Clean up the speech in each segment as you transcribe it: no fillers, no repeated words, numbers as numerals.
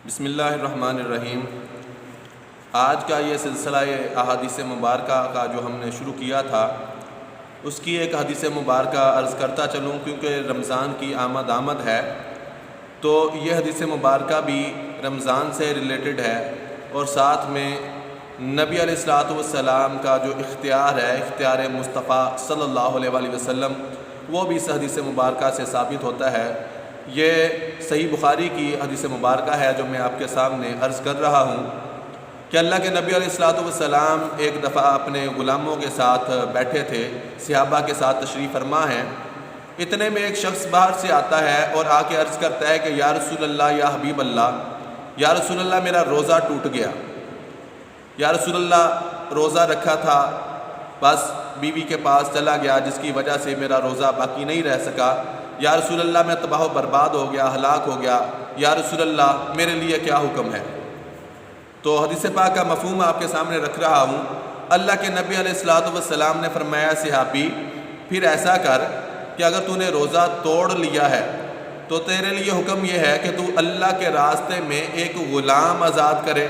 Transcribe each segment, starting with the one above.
بسم اللہ الرحمن الرحیم۔ آج کا یہ سلسلہ احادیث مبارکہ کا جو ہم نے شروع کیا تھا، اس کی ایک حدیث مبارکہ عرض کرتا چلوں، کیونکہ رمضان کی آمد ہے تو یہ حدیث مبارکہ بھی رمضان سے ریلیٹڈ ہے، اور ساتھ میں نبی علیہ الصلوۃ والسلام کا جو اختیار ہے، اختیار مصطفیٰ صلی اللہ علیہ وآلہ وسلم، وہ بھی اس حدیث مبارکہ سے ثابت ہوتا ہے۔ یہ صحیح بخاری کی حدیث مبارکہ ہے جو میں آپ کے سامنے عرض کر رہا ہوں کہ اللہ کے نبی علیہ الصلوۃ والسلام ایک دفعہ اپنے غلاموں کے ساتھ بیٹھے تھے، صحابہ کے ساتھ تشریف فرما ہیں۔ اتنے میں ایک شخص باہر سے آتا ہے اور آ کے عرض کرتا ہے کہ یا رسول اللہ، یا حبیب اللہ، یا رسول اللہ میرا روزہ ٹوٹ گیا، یا رسول اللہ روزہ رکھا تھا، بس بیوی کے پاس چلا گیا جس کی وجہ سے میرا روزہ باقی نہیں رہ سکا، یا رسول اللہ میں تباہ و برباد ہو گیا، ہلاک ہو گیا، یا رسول اللہ میرے لیے کیا حکم ہے؟ تو حدیث پاک کا مفہوم آپ کے سامنے رکھ رہا ہوں۔ اللہ کے نبی علیہ الصلوۃ والسلام نے فرمایا، صحابی پھر ایسا کر کہ اگر تو نے روزہ توڑ لیا ہے تو تیرے لیے حکم یہ ہے کہ تو اللہ کے راستے میں ایک غلام آزاد کرے۔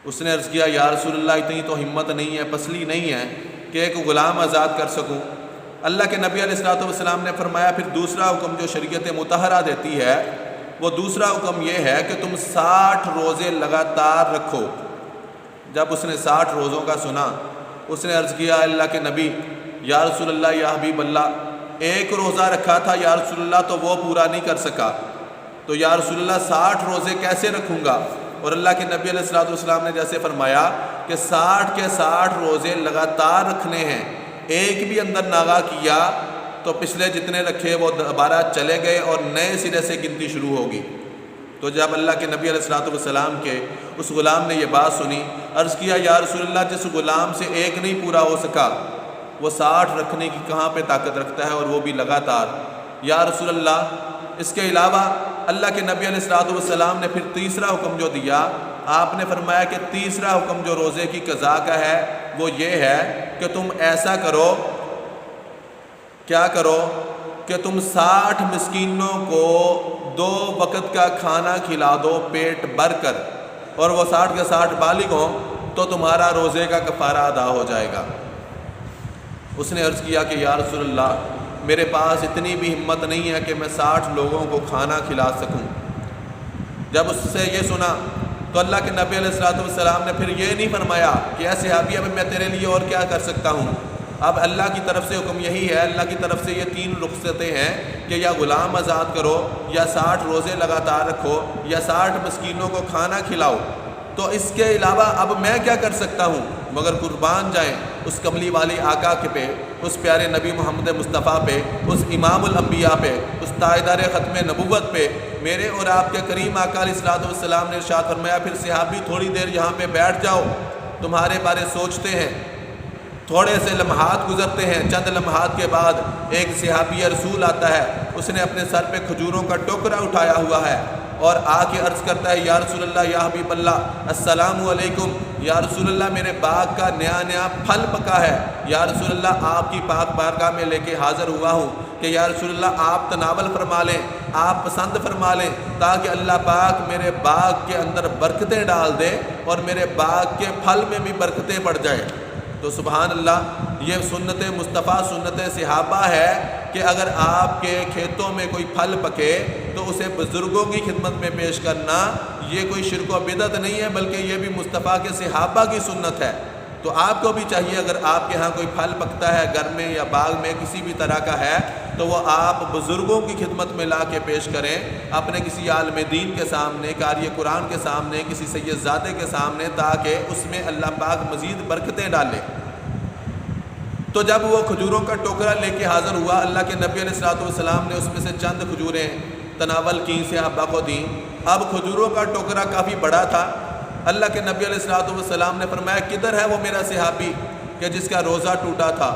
اس نے عرض کیا، یا رسول اللہ اتنی تو ہمت نہیں ہے، پسلی نہیں ہے کہ ایک غلام آزاد کر سکوں۔ اللہ کے نبی علیہ الصلوۃ والسلام نے فرمایا، پھر دوسرا حکم جو شریعت مطہرہ دیتی ہے، وہ دوسرا حکم یہ ہے کہ تم 60 روزے لگاتار رکھو۔ جب اس نے 60 روزوں کا سنا، اس نے عرض کیا، اللہ کے نبی، یا رسول اللہ، یا حبیب اللہ، ایک روزہ رکھا تھا یا رسول اللہ تو وہ پورا نہیں کر سکا، تو یا رسول اللہ 60 روزے کیسے رکھوں گا؟ اور اللہ کے نبی علیہ الصلوۃ والسلام نے جیسے فرمایا کہ 60 کے 60 روزے لگاتار رکھنے ہیں، ایک بھی اندر ناغہ کیا تو پچھلے جتنے رکھے وہ دوبارہ چلے گئے اور نئے سرے سے گنتی شروع ہوگی۔ تو جب اللہ کے نبی علیہ الصلوۃ والسلام کے اس غلام نے یہ بات سنی، عرض کیا، یا رسول اللہ جس غلام سے ایک نہیں پورا ہو سکا، وہ 60 رکھنے کی کہاں پہ طاقت رکھتا ہے، اور وہ بھی لگاتار؟ یا رسول اللہ، اس کے علاوہ اللہ کے نبی علیہ الصلوۃ والسلام نے پھر تیسرا حکم جو دیا، آپ نے فرمایا کہ تیسرا حکم جو روزے کی قضا کا ہے وہ یہ ہے کہ تم ایسا کرو، کیا کرو کہ تم 60 مسکینوں کو 2 وقت کا کھانا کھلا دو پیٹ بھر کر، اور وہ 60 کے 60 بالغ ہوں تو تمہارا روزے کا کفارہ ادا ہو جائے گا۔ اس نے عرض کیا کہ یا رسول اللہ میرے پاس اتنی بھی ہمت نہیں ہے کہ میں 60 لوگوں کو کھانا کھلا سکوں۔ جب اس سے یہ سنا تو اللہ کے نبی علیہ الصلوۃ والسلام نے پھر یہ نہیں فرمایا کہ اے صحابی اب میں تیرے لیے اور کیا کر سکتا ہوں، اب اللہ کی طرف سے حکم یہی ہے، اللہ کی طرف سے یہ 3 رخصتیں ہیں کہ یا غلام آزاد کرو، یا 60 روزے لگاتار رکھو، یا 60 مسکینوں کو کھانا کھلاؤ۔ تو اس کے علاوہ اب میں کیا کر سکتا ہوں؟ مگر قربان جائیں اس کملی والے آقا کے پہ، اس پیارے نبی محمد مصطفیٰ پہ، اس امام الانبیاء پہ، اس تاجدار ختم نبوت پہ، میرے اور آپ کے کریم آقا علیہ الصلوۃ والسلام نے ارشاد فرمایا، پھر صحابی تھوڑی دیر یہاں پہ بیٹھ جاؤ، تمہارے بارے سوچتے ہیں۔ تھوڑے سے لمحات گزرتے ہیں، چند لمحات کے بعد ایک صحابی رسول آتا ہے، اس نے اپنے سر پہ کھجوروں کا ٹوکرا اٹھایا ہوا ہے اور آ کے عرض کرتا ہے، یا رسول اللہ، یا حبیب اللہ، السلام علیکم، یا رسول اللہ میرے باغ کا نیا پھل پکا ہے، یا رسول اللہ آپ کی پاک بارگاہ میں لے کے حاضر ہوا ہوں کہ یا رسول اللہ آپ تناول فرما لیں، آپ پسند فرما لیں، تاکہ اللہ پاک میرے باغ کے اندر برکتیں ڈال دے اور میرے باغ کے پھل میں بھی برکتیں پڑ جائیں۔ تو سبحان اللہ، یہ سنت مصطفیٰ، سنت صحابہ ہے کہ اگر آپ کے کھیتوں میں کوئی پھل پکے تو اسے بزرگوں کی خدمت میں پیش کرنا، یہ کوئی شرک و بدعت نہیں ہے، بلکہ یہ بھی مصطفیٰ کے صحابہ کی سنت ہے۔ تو آپ کو بھی چاہیے، اگر آپ کے ہاں کوئی پھل پکتا ہے گھر میں یا باغ میں کسی بھی طرح کا ہے، تو وہ آپ بزرگوں کی خدمت میں لا کے پیش کریں، اپنے کسی عالم دین کے سامنے، قاری قرآن کے سامنے، کسی سید زادے کے سامنے، تاکہ اس میں اللہ پاک مزید برکتیں ڈالے۔ تو جب وہ کھجوروں کا ٹوکرا لے کے حاضر ہوا، اللہ کے نبی علیہ الصلوۃ والسلام نے اس میں سے چند کھجوریں تناول کی، صحابہ کو دیں۔ اب کھجوروں کا ٹوکرا کافی بڑا تھا، اللہ کے نبی علیہ الصلوۃ والسلام نے فرمایا، کدھر ہے وہ میرا صحابی کہ جس کا روزہ ٹوٹا تھا؟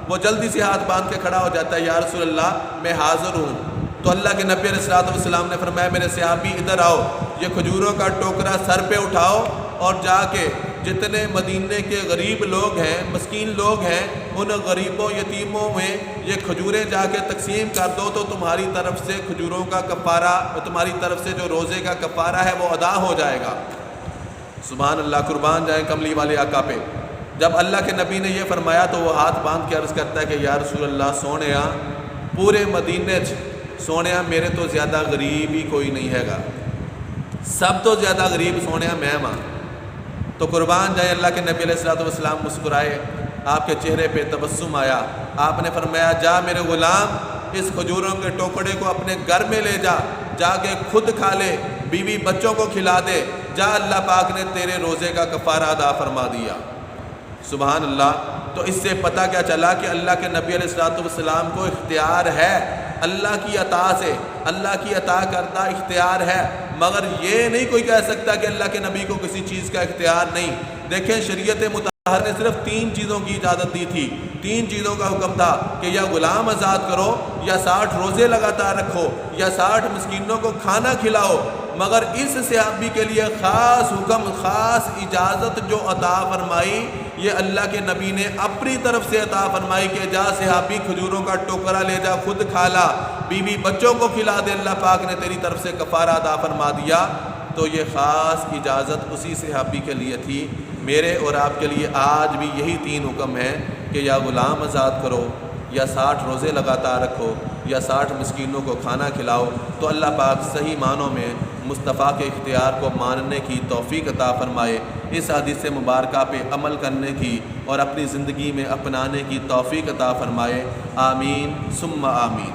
وہ جلدی سے ہاتھ باندھ کے کھڑا ہو جاتا ہے، یا رسول اللہ میں حاضر ہوں۔ تو اللہ کے نبی علیہ الصلوۃ والسلام نے فرمایا، میرے صحابی ادھر آؤ، یہ کھجوروں کا ٹوکرا سر پہ اٹھاؤ اور جا کے جتنے مدینے کے غریب لوگ ہیں، مسکین لوگ ہیں، ان غریبوں یتیموں میں یہ کھجوریں جا کے تقسیم کر دو تو تمہاری طرف سے کھجوروں کا کفارہ، تمہاری طرف سے جو روزے کا کفارہ ہے وہ ادا ہو جائے گا۔ سبحان اللہ، قربان جائیں کملی والے آقا پہ۔ جب اللہ کے نبی نے یہ فرمایا تو وہ ہاتھ باندھ کے عرض کرتا ہے کہ یا رسول اللہ، سونیا پورے مدینے سونیا میرے تو زیادہ غریب ہی کوئی نہیں ہے گا، سب تو زیادہ غریب سونیا میں ماں۔ تو قربان جائیں اللہ کے نبی علیہ الصلوۃ والسلام مسکرائے، آپ کے چہرے پہ تبسم آیا، آپ نے فرمایا جا میرے غلام، اس کھجوروں کے ٹوکڑے کو اپنے گھر میں لے جا کے خود کھا لے، بیوی بچوں کو کھلا دے، جا اللہ پاک نے تیرے روزے کا کفارہ ادا فرما دیا۔ سبحان اللہ۔ تو اس سے پتہ کیا چلا کہ اللہ کے نبی علیہ الصلوۃ والسلام کو اختیار ہے، اللہ کی عطا سے، اللہ کی عطا کردہ اختیار ہے، مگر یہ نہیں کوئی کہہ سکتا کہ اللہ کے نبی کو کسی چیز کا اختیار نہیں۔ دیکھیں شریعت مطہر نے صرف 3 چیزوں کی اجازت دی تھی، 3 چیزوں کا حکم تھا کہ یا غلام آزاد کرو، یا 60 روزے لگاتار رکھو، یا 60 مسکینوں کو کھانا کھلاؤ، مگر اس صحابی کے لیے خاص حکم، خاص اجازت جو عطا فرمائی، یہ اللہ کے نبی نے اپنی طرف سے عطا فرمائی کہ جا صحابی کھجوروں کا ٹوکرا لے جا، خود کھا لا، بیوی بچوں کو کھلا دے، اللہ پاک نے تیری طرف سے کفارہ عطا فرما دیا۔ تو یہ خاص اجازت اسی صحابی کے لیے تھی۔ میرے اور آپ کے لیے آج بھی یہی 3 حکم ہیں کہ یا غلام آزاد کرو، یا 60 روزے لگاتار رکھو، یا 60 مسکینوں کو کھانا کھلاؤ۔ تو اللہ پاک صحیح معنوں میں مصطفیٰ کے اختیار کو ماننے کی توفیق عطا فرمائے، اس حدیث مبارکہ پہ عمل کرنے کی اور اپنی زندگی میں اپنانے کی توفیق عطا فرمائے۔ آمین ثم آمین۔